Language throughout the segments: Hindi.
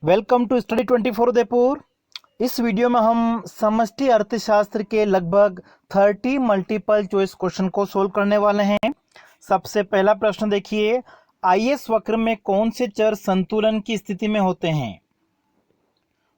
Welcome to study 24 Udaipur. इस वीडियो में हम समष्टि अर्थशास्त्र के लगभग 30 मल्टीपल चॉइस क्वेश्चन को सोल्व करने वाले हैं। सबसे पहला प्रश्न देखिए, आईएस वक्र में कौन से चर संतुलन की स्थिति में होते हैं?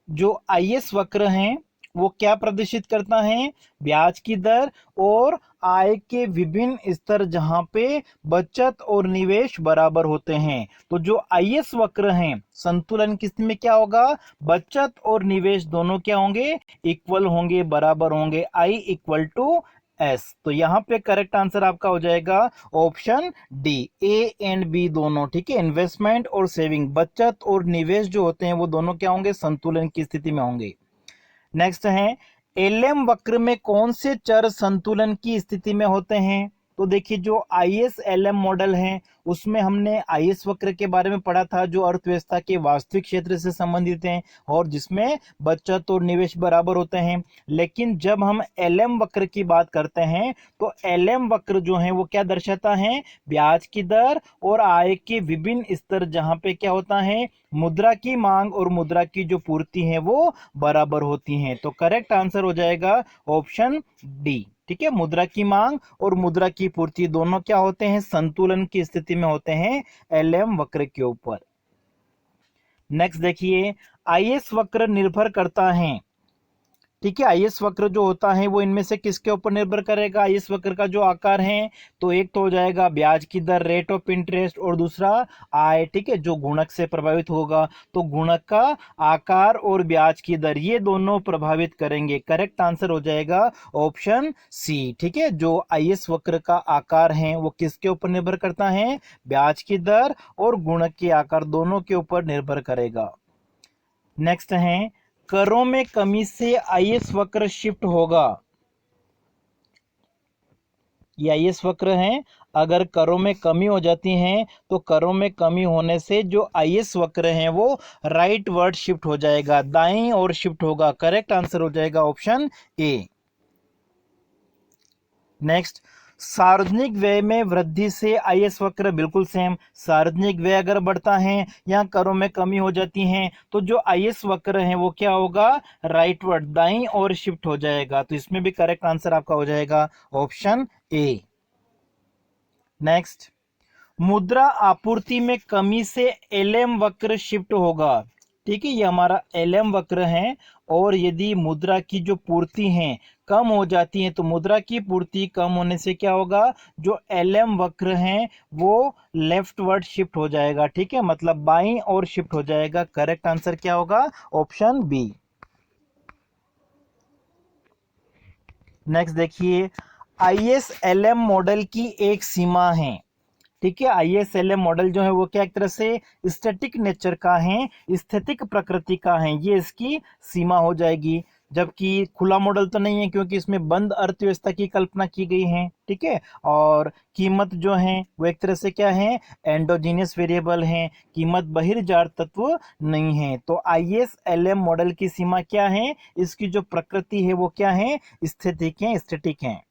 जो आईएस वक्र हैं वो क्या प्रदर्शित करता है? ब्याज की दर और आय के विभिन्न स्तर जहां पे बचत और निवेश बराबर होते हैं। तो जो आईएस वक्र हैं संतुलन की स्थिति में क्या होगा? बचत और निवेश दोनों क्या होंगे? इक्वल होंगे, बराबर होंगे, आई इक्वल टू एस। तो यहाँ पे करेक्ट आंसर आपका हो जाएगा option D, A and B दोनों। ठीक है, इन्वेस्टमेंट और सेविंग, बचत और निवेश जो होते हैं वो दोनों क्या होंगे? संतुलन की स्थिति में होंगे। नेक्स्ट है, एलएम वक्र में कौन से चर संतुलन की स्थिति में होते हैं? तो देखिए, जो आईएस एलएम मॉडल है उसमें हमने आईएस वक्र के बारे में पढ़ा था, जो अर्थव्यवस्था के वास्तविक क्षेत्र से संबंधित हैं और जिसमें बचत और निवेश बराबर होते हैं। लेकिन जब हम एलएम वक्र की बात करते हैं तो एलएम वक्र जो है वो क्या दर्शाता है? ब्याज की दर और आय के विभिन्न स्तर जहां पे क्या होता है? मुद्रा की मांग और मुद्रा की जो पूर्ति है वो बराबर होती हैं। तो करेक्ट आंसर हो जाएगा ऑप्शन डी। ठीक है, मुद्रा की मांग और मुद्रा की पूर्ति दोनों क्या होते हैं? संतुलन की स्थिति में होते हैं एलएम वक्र के ऊपर। नेक्स्ट देखिए, आईएस वक्र निर्भर करता है। ठीक है, आईएस वक्र जो होता है वो इनमें से किसके ऊपर निर्भर करेगा? आईएस वक्र का जो आकार है, तो एक तो हो जाएगा ब्याज की दर, रेट ऑफ इंटरेस्ट, और दूसरा आय। ठीक है, जो गुणक से प्रभावित होगा, तो गुणक का आकार और ब्याज की दर ये दोनों प्रभावित करेंगे। करेक्ट आंसर हो जाएगा ऑप्शन सी। ठीक है, जो आईएस वक्र का आकार है वो किसके ऊपर निर्भर करता है? ब्याज की दर और गुणक के आकार दोनों के ऊपर निर्भर करेगा। नेक्स्ट है, करों में कमी से आईएस वक्र शिफ्ट होगा। ये आईएस वक्र है, अगर करों में कमी हो जाती है तो करों में कमी होने से जो आईएस वक्र है वो राइट वर्ड शिफ्ट हो जाएगा, दाईं ओर शिफ्ट होगा। करेक्ट आंसर हो जाएगा ऑप्शन ए। नेक्स्ट, सार्वजनिक व्यय में वृद्धि से आईएस वक्र बिल्कुल सेम। सार्वजनिक व्यय अगर बढ़ता है या करों में कमी हो जाती है तो जो आईएस वक्र है वो क्या होगा? राइटवर्ड, दाईं ओर शिफ्ट हो जाएगा। तो इसमें भी करेक्ट आंसर आपका हो जाएगा ऑप्शन ए। नेक्स्ट, मुद्रा आपूर्ति में कमी से एलएम वक्र शिफ्ट होगा। ठीक है, ये हमारा एलएम वक्र है और यदि मुद्रा की जो पूर्ति है कम हो जाती है तो मुद्रा की पूर्ति कम होने से क्या होगा? जो एलएम वक्र है वो लेफ्टवर्ड शिफ्ट हो जाएगा। ठीक है, मतलब बाईं ओर शिफ्ट हो जाएगा। करेक्ट आंसर क्या होगा? Option B. नेक्स्ट देखिए, आईएसएलएम मॉडल की एक सीमा है। ठीक है, आईएसएलएम मॉडल जो है वो क्या एक तरह से स्टैटिक नेचर का है, स्थितिक प्रकृति का है, ये इसकी सीमा हो जाएगी। जबकि खुला मॉडल तो नहीं है क्योंकि इसमें बंद अर्थव्यवस्था की कल्पना की गई है। ठीक है, और कीमत जो है वो एक तरह से क्या है? एंडोजीनियस वेरिएबल है, कीमत बहिर्जार तत्व नहीं है। तो आईएसएलएम मॉडल की सीमा क्या है? इसकी जो प्रकृति है वो क्या है? स्थितिक है, स्टैटिक है।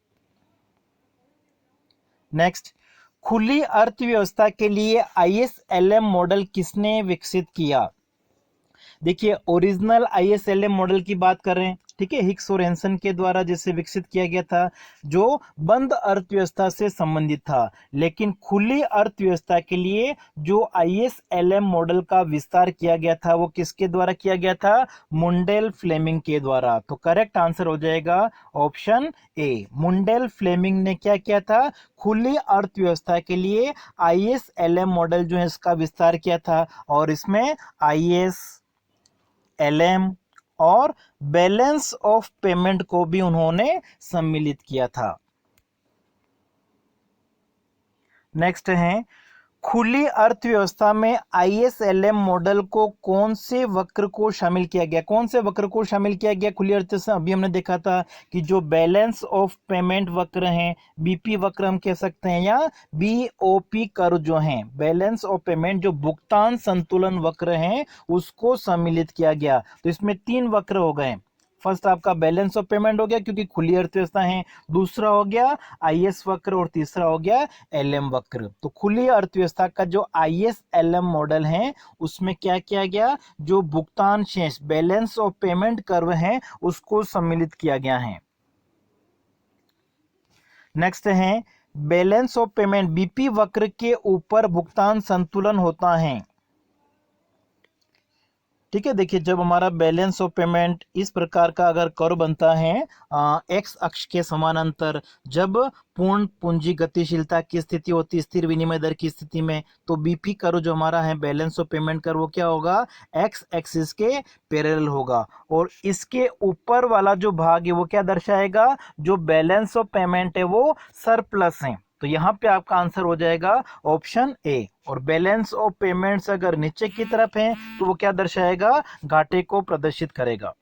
नेक्स्ट, खुली अर्थव्यवस्था के लिए आईएसएलएम मॉडल किसने विकसित किया? देखिए, ओरिजिनल आईएसएलएम मॉडल की बात कर रहे हैं। ठीक है, हिक्स और हैंसन के द्वारा जिसे विकसित किया गया था, जो बंद अर्थव्यवस्था से संबंधित था। लेकिन खुली अर्थव्यवस्था के लिए जो आईएसएलएम मॉडल का विस्तार किया गया था वो किसके द्वारा किया गया था? मुंडेल फ्लेमिंग के द्वारा। तो करेक्ट आंसर हो जाएगा ऑप्शन ए। मुंडेल फ्लेमिंग ने क्या किया था? खुली अर्थव्यवस्था के लिए आईएसएलएम मॉडल जो है इसका विस्तार किया था और इसमें आईएस, एलएम और बैलेंस ऑफ पेमेंट को भी उन्होंने सम्मिलित किया था। नेक्स्ट है, खुली अर्थव्यवस्था में आईएसएलएम मॉडल को कौन से वक्र को शामिल किया गया? कौन से वक्र को शामिल किया गया खुली अर्थव्यवस्था? अभी हमने देखा था कि जो बैलेंस ऑफ पेमेंट वक्र हैं, बीपी वक्र हम कह सकते हैं, या बीओपी कर्व जो हैं, बैलेंस ऑफ पेमेंट, जो भुगतान संतुलन वक्र हैं, उसको सम्मिलित किया गया। तो इसमें तीन वक्र हो गए, फर्स्ट आपका बैलेंस ऑफ पेमेंट हो गया क्योंकि खुली अर्थव्यवस्था है, दूसरा हो गया आईएस वक्र और तीसरा हो गया एलएम वक्र। तो खुली अर्थव्यवस्था का जो आईएस एलएम मॉडल है उसमें क्या किया गया, जो भुगतान शेष बैलेंस ऑफ पेमेंट कर्व है उसको सम्मिलित किया गया है। नेक्स्ट है बैलेंस ऑफ पेमेंट बीपी वक्र के ऊपर भुगतान संतुलन होता है। ठीक है, देखिए जब हमारा बैलेंस ऑफ पेमेंट इस प्रकार का अगर कर्व बनता है एक्स अक्ष के समानांतर, जब पूर्ण पूंजी गतिशीलता की स्थिति होती है स्थिर विनिमय दर की स्थिति में, तो बीपी कर्व जो हमारा है बैलेंस ऑफ पेमेंट कर्व वो क्या होगा, एक्स एक्सिस के पैरेलल होगा। और इसके ऊपर वाला जो भाग है वो क्या दर्शाएगा, जो बैलेंस ऑफ पेमेंट है वो सरप्लस है। तो यहाँ पे आपका आंसर हो जाएगा ऑप्शन ए। और बैलेंस ऑफ पेमेंट्स अगर नीचे की तरफ है तो वो क्या दर्शाएगा, घाटे को प्रदर्शित करेगा।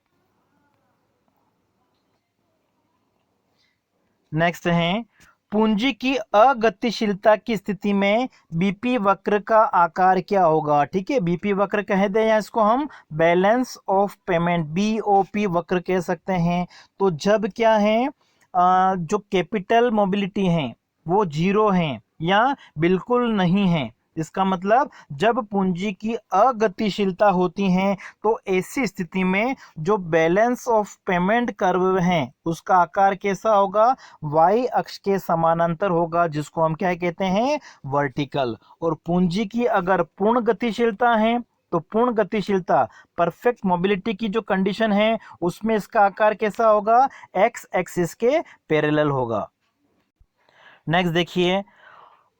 नेक्स्ट है पूंजी की अगतिशीलता की स्थिति में बीपी वक्र का आकार क्या होगा। ठीक है, बीपी वक्र कह दे या इसको हम बैलेंस ऑफ पेमेंट बीओपी वक्र कह सकते हैं। तो जब क्या है जो कैपिटल मोबिलिटी है वो जीरो है या बिल्कुल नहीं है, इसका मतलब जब पूंजी की अगतिशीलता होती है तो ऐसी स्थिति में जो बैलेंस ऑफ पेमेंट कर्व है उसका आकार कैसा होगा, वाई अक्ष के समानांतर होगा, जिसको हम क्या कहते हैं, वर्टिकल। और पूंजी की अगर पूर्ण गतिशीलता है तो पूर्ण गतिशीलता परफेक्ट मोबिलिटी की जो कंडीशन है उसमें इसका आकार कैसा होगा, एक्स एक्सिस के पैरेलल होगा। नेक्स्ट देखिए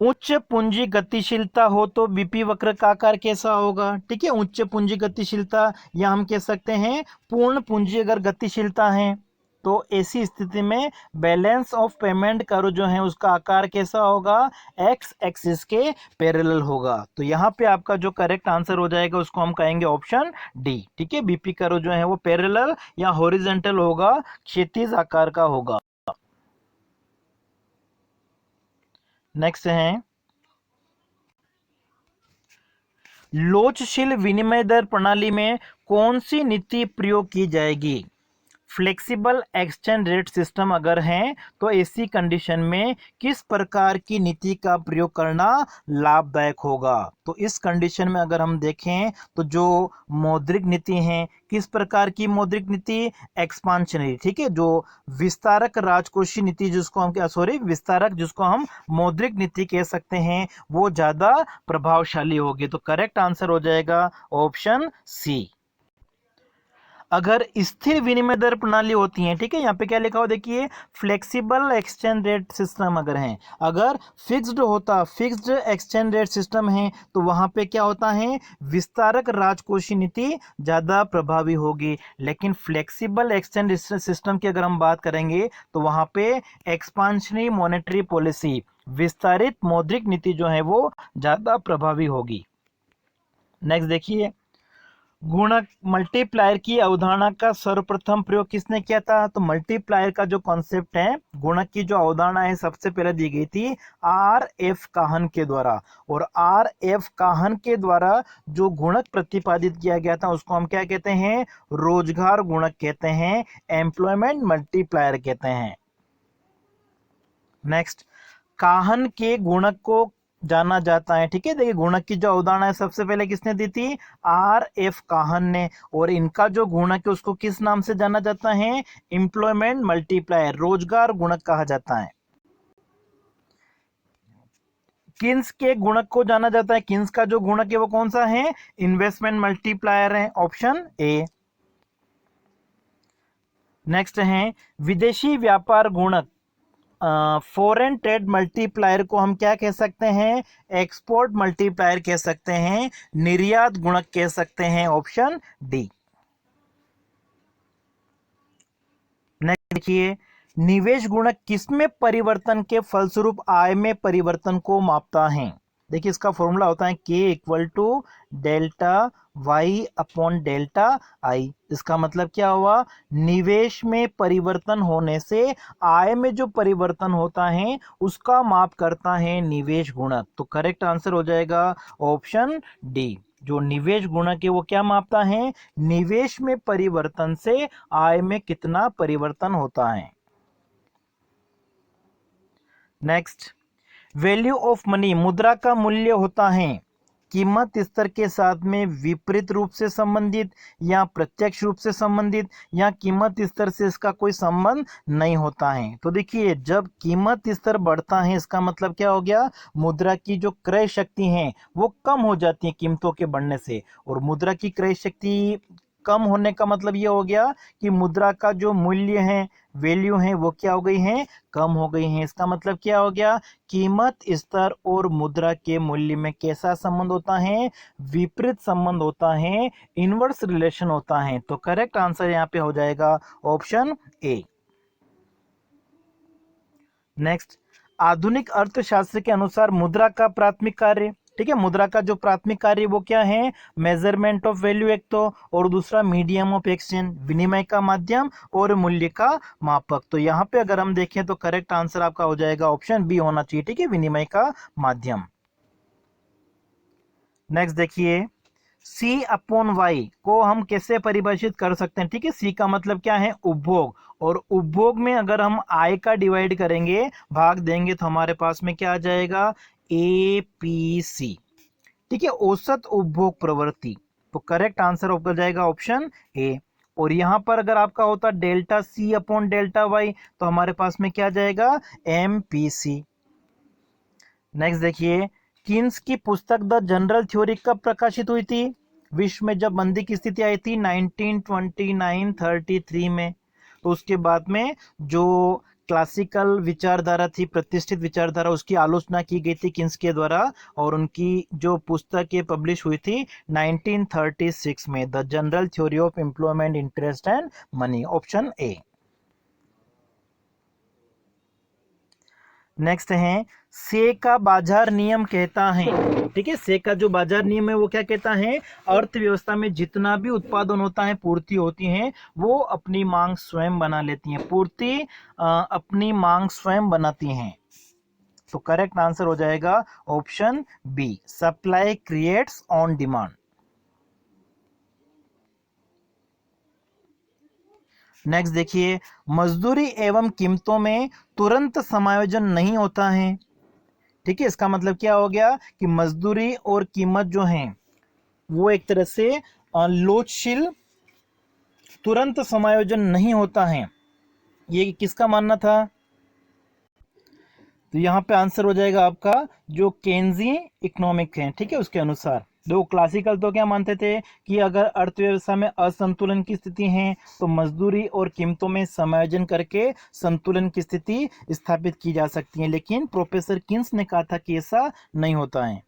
उच्च पूंजी गतिशीलता हो तो बीपी वक्र का आकार कैसा होगा। ठीक है, उच्च पूंजी गतिशीलता या हम कह सकते हैं पूर्ण पूंजी अगर गतिशीलता है तो ऐसी स्थिति में बैलेंस ऑफ पेमेंट कर्व जो है उसका आकार कैसा होगा, एक्स एक्सिस के पैरेलल होगा। तो यहाँ पे आपका जो करेक्ट आंसर हो जाएगा उसको हम कहेंगे ऑप्शन डी। ठीक है, बीपी कर्व जो है वो पैरेलल या हॉरिजॉन्टल होगा, क्षैतिज आकार का होगा। नेक्स्ट है लोचशील विनिमय दर प्रणाली में कौन सी नीति प्रयोग की जाएगी। फ्लेक्सिबल एक्सचेंज रेट सिस्टम अगर है तो ऐसी कंडीशन में किस प्रकार की नीति का प्रयोग करना लाभदायक होगा। तो इस कंडीशन में अगर हम देखें तो जो मौद्रिक नीति है, किस प्रकार की मौद्रिक नीति, एक्सपांशनरी। ठीक है, जो विस्तारक राजकोषीय नीति जिसको हम विस्तारक जिसको हम मौद्रिक नीति कह सकते हैं वो ज्यादा प्रभावशाली होगी। तो करेक्ट आंसर हो जाएगा ऑप्शन सी। अगर स्थिर विनिमय दर प्रणाली होती है, ठीक है, यहाँ पे क्या लिखा हो देखिए, फ्लेक्सिबल एक्सचेंज रेट सिस्टम अगर है, अगर फिक्स्ड एक्सचेंज रेट सिस्टम है तो वहां पे क्या होता है, विस्तारक राजकोषीय नीति ज्यादा प्रभावी होगी। लेकिन फ्लेक्सिबल एक्सचेंज सिस्टम की अगर हम बात करेंगे तो वहां पे एक्सपांशनरी मॉनेटरी पॉलिसी, विस्तारित मौद्रिक नीति जो है वो ज्यादा प्रभावी होगी। नेक्स्ट देखिए गुणक मल्टीप्लायर की अवधारणा का सर्वप्रथम प्रयोग किसने किया था। तो मल्टीप्लायर का जो कॉन्सेप्ट है, गुणक की जो अवधारणा है सबसे पहले दी गई थी आर एफ काहन के द्वारा। और आर एफ काहन के द्वारा जो गुणक प्रतिपादित किया गया था उसको हम क्या कहते हैं, रोजगार गुणक कहते हैं, एम्प्लॉयमेंट मल्टीप्लायर कहते हैं। नेक्स्ट काहन के गुणक को जाना जाता है। ठीक है, देखिए गुणक की जो अवधारणा है सबसे पहले किसने दी थी, आर एफ काहन ने। और इनका जो गुणक है उसको किस नाम से जाना जाता है, एम्प्लॉयमेंट मल्टीप्लायर, रोजगार गुणक कहा जाता है। किन्स के गुणक को जाना जाता है, किन्स का जो गुणक है वो कौन सा है, इन्वेस्टमेंट मल्टीप्लायर है, ऑप्शन ए। नेक्स्ट है विदेशी व्यापार गुणक, फॉरेन ट्रेड मल्टीप्लायर को हम क्या कह सकते हैं, एक्सपोर्ट मल्टीप्लायर कह सकते हैं, निर्यात गुणक कह सकते हैं, ऑप्शन डी। नेक्स्ट देखिए निवेश गुणक किसमें परिवर्तन के फलस्वरूप आय में परिवर्तन को मापता है। देखिए इसका फॉर्मूला होता है K equal to delta Y upon delta I. इसका मतलब क्या हुआ, निवेश में परिवर्तन होने से आय में जो परिवर्तन होता है उसका माप करता है निवेश गुणक। तो करेक्ट आंसर हो जाएगा ऑप्शन डी। जो निवेश गुणक है वो क्या मापता है, निवेश में परिवर्तन से आय में कितना परिवर्तन होता है। नेक्स्ट, वैल्यू ऑफ मनी, मुद्रा का मूल्य होता है कीमत स्तर के साथ में विपरीत रूप से संबंधित या प्रत्यक्ष रूप से संबंधित या कीमत स्तर से इसका कोई संबंध नहीं होता है। तो देखिए, जब कीमत स्तर बढ़ता है इसका मतलब क्या हो गया, मुद्रा की जो क्रय शक्ति है वो कम हो जाती है कीमतों के बढ़ने से, और मुद्रा की क्रय शक्ति कम होने का मतलब ये हो गया कि मुद्रा का जो मूल्य है, वैल्यू है, वो क्या हो गई है, कम हो गई है। इसका मतलब क्या हो गया, कीमत स्तर और मुद्रा के मूल्य में कैसा संबंध होता है, विपरीत संबंध होता है, इनवर्स रिलेशन होता है। तो करेक्ट आंसर यहाँ पे हो जाएगा ऑप्शन ए। नेक्स्ट, आधुनिक अर्थशास्त्र के अनुसार मुद्रा का प्राथमिक कार्य, ठीक है, मुद्रा का जो प्राथमिक कार्य वो क्या है, मेजरमेंट ऑफ वैल्यू एक तो, और दूसरा मीडियम ऑफ एक्सचेंज, विनिमय का माध्यम और मूल्य का मापक। तो यहाँ पे अगर हम देखें तो करेक्ट आंसर आपका हो जाएगा ऑप्शन बी होना चाहिए, ठीक है, विनिमय का माध्यम। नेक्स्ट देखिए, सी अपॉन वाई को हम कैसे परिभाषित कर सकते हैं, ठीक है, सी का मतलब क्या है, उपभोग, और उपभोग में अगर हम आय का डिवाइड करेंगे, भाग देंगे, तो हमारे पास में क्या आ जाएगा, APC, ठीक है, औसत उपभोग प्रवृत्ति। तो करेक्ट आंसर हो जाएगा ऑप्शन ए। और यहां पर अगर आपका होता delta C upon delta Y, तो हमारे पास में क्या जाएगा, MPC। नेक्स्ट देखिए, किन्स की पुस्तक द जनरल थ्योरी कब प्रकाशित हुई थी, विश्व में जब मंदी की स्थिति आई थी 1929-33 में। तो उसके बाद में जो क्लासिकल विचारधारा थी, प्रतिष्ठित विचारधारा, उसकी आलोचना की गई थी किन्स के द्वारा, और उनकी जो पुस्तक पब्लिश हुई थी 1936 में, the general theory of employment, interest and money, option A. Next है, से का बाजार नियम कहता है, ठीक है, से का जो बाजार नियम है वो क्या कहता है, अर्थव्यवस्था में जितना भी उत्पादन होता है, पूर्ति होती है, वो अपनी मांग स्वयं बना लेती हैं, पूर्ति अपनी मांग स्वयं बनाती हैं। तो करेक्ट आंसर हो जाएगा option B, supply creates own demand. Next देखिए, मजदूरी एवं कीमतों में तुरंत समायोजन नहीं होता है, ठीक है, इसका मतलब क्या हो गया कि मजदूरी और कीमत जो है वो एक तरह से लोचशील, तुरंत समायोजन नहीं होता है, ये किसका मानना था। तो यहाँ पे आंसर हो जाएगा आपका जो केन्जी इकोनॉमिक है, ठीक है, उसके अनुसार। दो क्लासिकल तो क्या मानते थे कि अगर अर्थव्यवस्था में असंतुलन की स्थिति है तो मजदूरी और कीमतों में समायोजन करके संतुलन की स्थिति स्थापित की जा सकती है, लेकिन प्रोफेसर किन्स ने कहा था कि ऐसा नहीं होता है।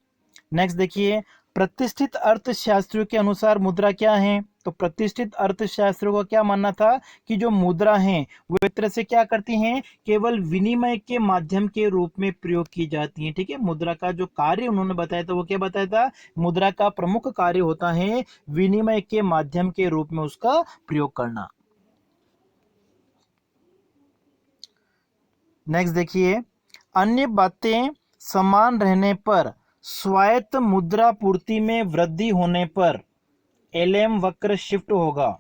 नेक्स्ट देखिए, प्रतिष्ठित अर्थशास्त्रियों के अनुसार मुद्रा क्या है, तो प्रतिष्ठित अर्थशास्त्रियों का क्या मानना था कि जो मुद्रा है वो एक तरह से क्या करती हैं, केवल विनिमय के माध्यम के रूप में प्रयोग की जाती है, ठीक है, मुद्रा का जो कार्य उन्होंने बताया था वो क्या बताया था, मुद्रा का प्रमुख कार्य होता है विनिमय के माध्यम के रूप में उसका प्रयोग करना। नेक्स्ट देखिए, अन्य बातें समान रहने पर स्वायत्त मुद्रा पूर्ति में वृद्धि होने पर LM वक्र शिफ्ट होगा,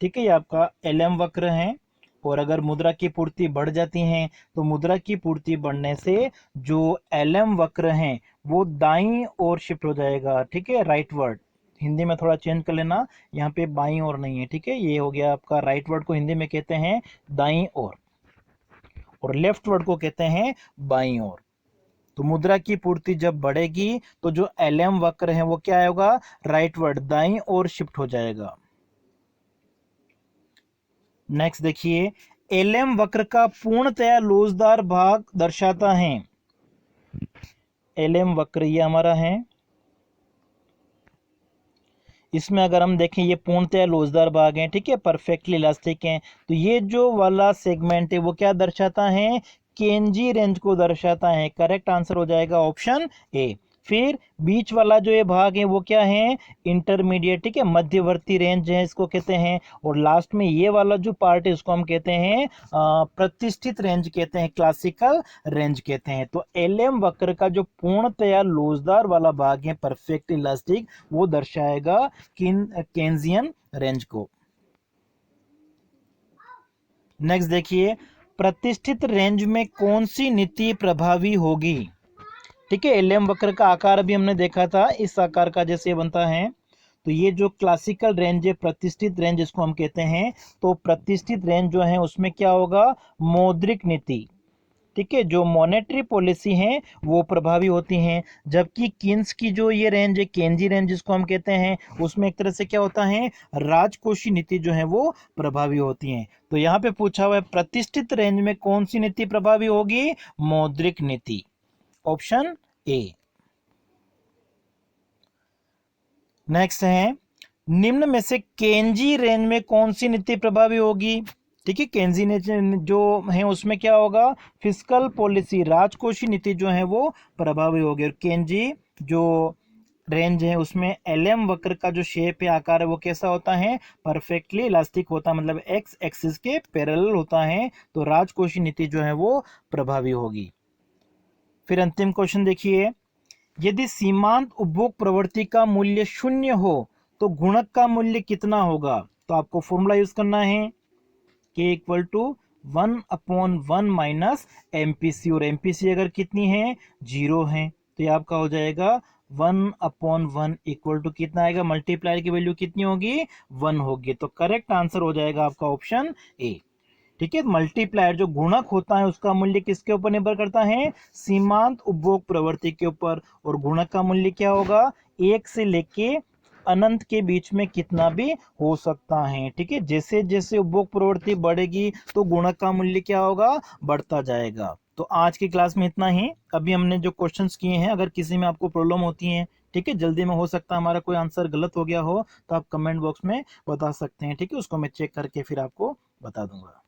ठीक है, ये आपका LM वक्र है। और अगर मुद्रा की पूर्ति बढ़ जाती है तो मुद्रा की पूर्ति बढ़ने से जो LM वक्र है वो दाईं ओर शिफ्ट हो जाएगा, ठीक है, राइट वर्ड, हिंदी में थोड़ा चेंज कर लेना, यहाँ पे बाईं ओर नहीं है, ठीक है, ये हो गया आपका राइट वर्ड को हिंदी में कहते हैं दाईं ओर, और लेफ्ट वर्ड को कहते हैं बाईं ओर। तो मुद्रा की पूर्ति जब बढ़ेगी तो जो LM वक्र है वो क्या होगा, राइट वर्ड, दाईं ओर शिफ्ट हो जाएगा। नेक्स्ट देखिए, LM वक्र का पूर्णतया लोचदार भाग दर्शाता है, LM वक्र ये हमारा है, इसमें अगर हम देखें ये पूर्णतया लोचदार भाग है, ठीक है, परफेक्टली इलास्टिक है। तो ये जो वाला सेगमेंट है वो क्या दर्शाता है, केंजी रेंज को दर्शाता है। करेक्ट आंसर हो जाएगा ऑप्शन ए। फिर बीच वाला जो ये भाग है वो क्या है, इंटरमीडिएट, ठीक है, मध्यवर्ती रेंज है इसको कहते हैं। और लास्ट में ये वाला जो पार्ट है इसको हम कहते हैं प्रतिष्ठित रेंज कहते हैं, क्लासिकल रेंज कहते हैं। तो एलएम वक्र का जो पूर्णतया लोचदार वाला भाग है परफेक्ट इलास्टिक, वो दर्शाएगा केन्जियन रेंज को। नेक्स्ट देखिए, प्रतिष्ठित रेंज में कौन सी नीति प्रभावी होगी। ठीक है, एलएम वक्र का आकार अभी हमने देखा था, इस आकार का जैसे बनता है। तो ये जो क्लासिकल रेंज है, प्रतिष्ठित रेंज इसको हम कहते हैं। तो प्रतिष्ठित रेंज जो है उसमें क्या होगा, मौद्रिक नीति, ठीक है, जो मॉनेटरी पॉलिसी है वो प्रभावी होती हैं। जबकि किन्स की जो ये रेंज है, केंजी रेंज जिसको हम कहते हैं, उसमें एक तरह से क्या होता है, राजकोषीय नीति जो है वो प्रभावी होती है। तो यहाँ पे पूछा हुआ है प्रतिष्ठित रेंज में कौन सी नीति प्रभावी होगी, मौद्रिक नीति, ऑप्शन ए। नेक्स्ट है, निम्न में से केंजी रेंज में कौन सी नीति प्रभावी होगी। ठीक है, केंजी ने जो है उसमें क्या होगा, फिस्कल पॉलिसी, राजकोषीय नीति जो है वो प्रभावी होगी। और केंजी जो रेंज है उसमें एलएम वक्र का जो शेप है, आकार है, वो कैसा होता है, परफेक्टली इलास्टिक होता है, मतलब एक्स एक्सिस के पैरेलल होता है। तो राजकोषीय नीति जो है वो प्रभावी होगी। फिर अंतिम क्वेश्चन देखिए, यदि सीमांत उपभोग प्रवृत्ति का मूल्य 0 हो तो गुणक का मूल्य कितना होगा। तो आपको फॉर्मूला यूज करना है, k equal to 1/1 minus MPC. और एमपीसी अगर कितनी है, 0 है, तो ये आपका हो जाएगा 1/1 इक्वल टू कितना आएगा, मल्टीप्लायर की वैल्यू कितनी होगी, 1 होगी। तो करेक्ट आंसर हो जाएगा आपका ऑप्शन ए। ठीक है, मल्टीप्लायर जो गुणक होता है उसका मूल्य किसके ऊपर निर्भर करता है, सीमांत उपभोग प्रवृत्ति के ऊपर। और गुणक का मूल्य क्या होगा, 1 से लेके अनंत के बीच में कितना भी हो सकता है। ठीक है, जैसे जैसे उपभोग प्रवृत्ति बढ़ेगी तो गुणक का मूल्य क्या होगा, बढ़ता जाएगा। तो आज की क्लास में इतना ही। अभी हमने जो क्वेश्चंस किए हैं, अगर किसी में आपको प्रॉब्लम होती है, ठीक है, जल्दी में हो सकता है हमारा कोई आंसर गलत हो गया हो, तो आप कमेंट बॉक्स में बता सकते हैं। ठीक है, उसको मैं चेक करके फिर आपको बता दूंगा।